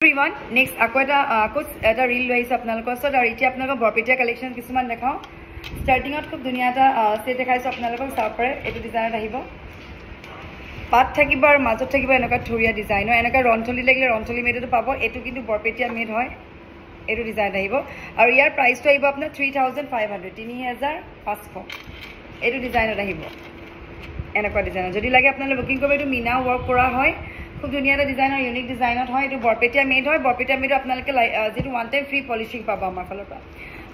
Everyone, next এটা reel লৈছে আপোনালোকৰ ওচৰত আৰু এতিয়া আপোনালোকৰ বৰপেটীয়া কালেকশ্যন কিছুমান দেখাও ষ্টাৰ্টিঙত খুব ধুনীয়া এটা সেট দেখাইছো আপোনালোকক চাব পাৰে এইটো ডিজাইনত আহিব পাত থাকিব আৰু মাজত থাকিব এনেকুৱা থুৰিয়া ডিজাইনৰ এনেকুৱা ৰনথলি লাগিলে ৰনথলি মেডটো পাব এইটো কিন্তু বৰপেটীয়া মেড হয় এইটো ডিজাইন আহিব আৰু ইয়াৰ প্ৰাইসটো আহিব আপোনাৰ 3500 3500 এইটো ডিজাইনত আহিব এনেকুৱা ডিজাইনৰ যদি লাগে আপোনালোকে বুকিং কৰিব এইটো মিনা ওয়াৰ্ক কৰা হয় খুব ধুনীয়া এটা ডিজাইনৰ ইউনিক ডিজাইনত হয় এইটো বৰপেটীয়া মেড হয় বৰপেটীয়া মেড আপোনালোকে যেটো ওয়ান টাইম ফ্ৰী পলিশিং পাব আমাৰ ফালৰ পৰা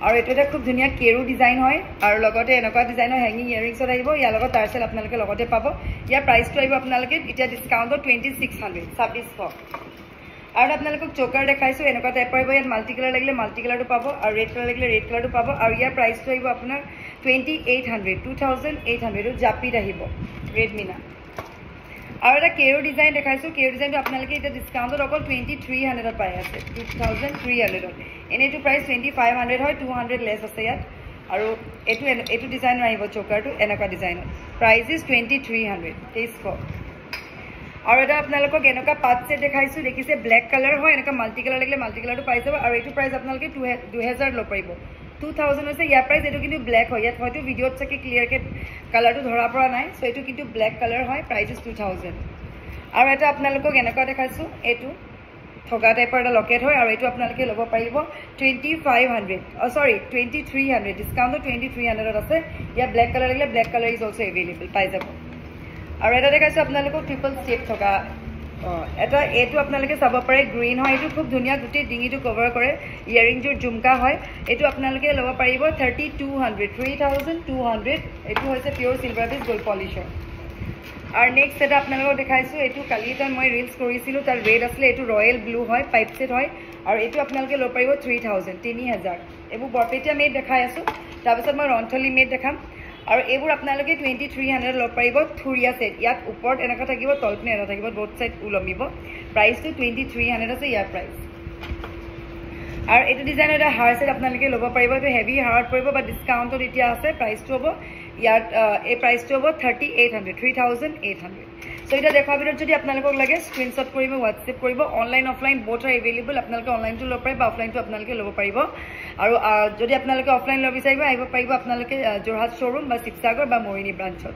আৰু এইটো এটা খুব ধুনীয়া কেৰু ডিজাইন হয় আৰু লগতে এনেকুৱা ডিজাইনৰ হ্যাঙ্গিং ইয়াৰিংছত আহিব ইয়াৰ লগত টাৰ্সেল আপোনালোকে লগতে পাব ইয়াৰ প্ৰাইসটো আহিব আপোনালোকে এতিয়া ডিসকাউন্টত 2600 2600 আৰু আপোনালোকক চোকাৰ দেখাইছো এনেকুৱা টাইপৰ আহিব ইয়াত মাল্টি কালাৰ লাগিলে মাল্টি কালাৰটো পাব আৰু ৰেড কালাৰ লাগিলে ৰেড কালাৰটো পাব আৰু ইয়াৰ প্ৰাইসটো আহিব আপোনাৰ 2800 জাপিত আহিব ৰেড মিনা আৰু এটা কেৰু ডিজাইন দেখাইছো কেৰু ডিজাইনটো আপোনালোকে এটা ডিসকাউন্টত অকল 2300 পাই আছে 2300 এনেটো প্ৰাইস 2500 হয় 200 লেস আছে ইয়াত আৰু এটো ডিজাইনৰ আহিব চোকাৰটো এনেকুৱা ডিজাইনৰ প্ৰাইস ইজ 2300 2300 আৰু এটা আপোনালোকক এনেকুৱা পাত সেট দেখাইছো দেখিছে ব্ল্যাক কালাৰ হয় এনেকুৱা মাল্টি কালাৰ লাগিলে মাল্টি কালাৰটো পাই যাব আৰু এটো প্ৰাইস আপোনালোকে 2000 ল পাৰিব 2000 আছে ইয়াৰ প্ৰাইস এটো কিন্তু ব্ল্যাক হয় ইয়াত হয়তো ভিডিওত চাকে ক্লিয়াৰ কে কালাৰটো ধৰা পৰা নাই সো এটো কিন্তু ব্ল্যাক কালাৰ হয় প্ৰাইস ইজ 2000 আৰু এটা আপোনালোকক এনেকুৱা দেখাইছো এটো থগা টাইপৰ এটা লকেট হয় আৰু এটো আপোনালোকে লব পাৰিব 2500 সৰি 2300 ডিসকাউন্টত 2300 আছে ইয়া ব্ল্যাক কালাৰ লাগিলে black colour is also available পাই যাব আৰু এটা দেখাইছো আপোনালোকক ট্ৰিপল শেপ থকা এটা এটো আপোনালোকে চাব পাৰে গ্ৰীন হয় এটো খুব ধুনীয়া গুটি ডিঙিটো কভাৰ কৰে ইয়াৰিং জোৰ ঝুমকা হয় এটো আপোনালোকে লব পাৰিব 3200 এটো হৈছে পিওৰ সিলভাৰ বেস গোল্ড পলিশৰ আৰু নেক্সট এটা আপোনালোকক দেখাইছো এটো কালি এটা মই ৰিলস কৰিছিলো তাৰ ৰেড আসলে এটো ৰয়েল ব্লু হয় পাইপ সেট হয় আৰু এটো আপোনালোকে লব পাৰিব 3000 এবোৰ বৰপেটীয়া মেড দেখাই আছো তাৰ পিছত মই ৰনথলি মেড দেখাম আৰু এবোৰ আপোনালোকে 2300 লব পাৰিব থুৰিয়া সেট ইয়াত ওপৰত এনেকা থাকিব তলপনে এটা থাকিব বোথ সাইড উলমিব প্ৰাইসটো 2300 আছে ইয়াৰ প্ৰাইস আৰু এটো ডিজাইনৰ এটা হাৰ সেট আপোনালোকে লব পাৰিব এটো হেভি হাৰত পৰিব বা ডিসকাউন্টত এতিয়া আছে প্ৰাইসটো হ'ব ইয়াত এই প্ৰাইসটো হ'ব 3800 সো এটা দেখা ভিডিওত যদি আপোনালোকক লাগে স্ক্ৰিনশ্বট কৰিব WhatsApp কৰিব online offline both R available আপোনালোকে অনলাইনটো লব পাৰিব অফলাইনটো আপোনালোকে লব পাৰিব আৰু যদি আপোনালোকে অফলাইন লব বিচাৰিব আহিব পাৰিব আপোনালোকে জোৰহাট শ্বৰুম বা শিৱসাগৰ বা মৰিনী ব্ৰাঞ্চত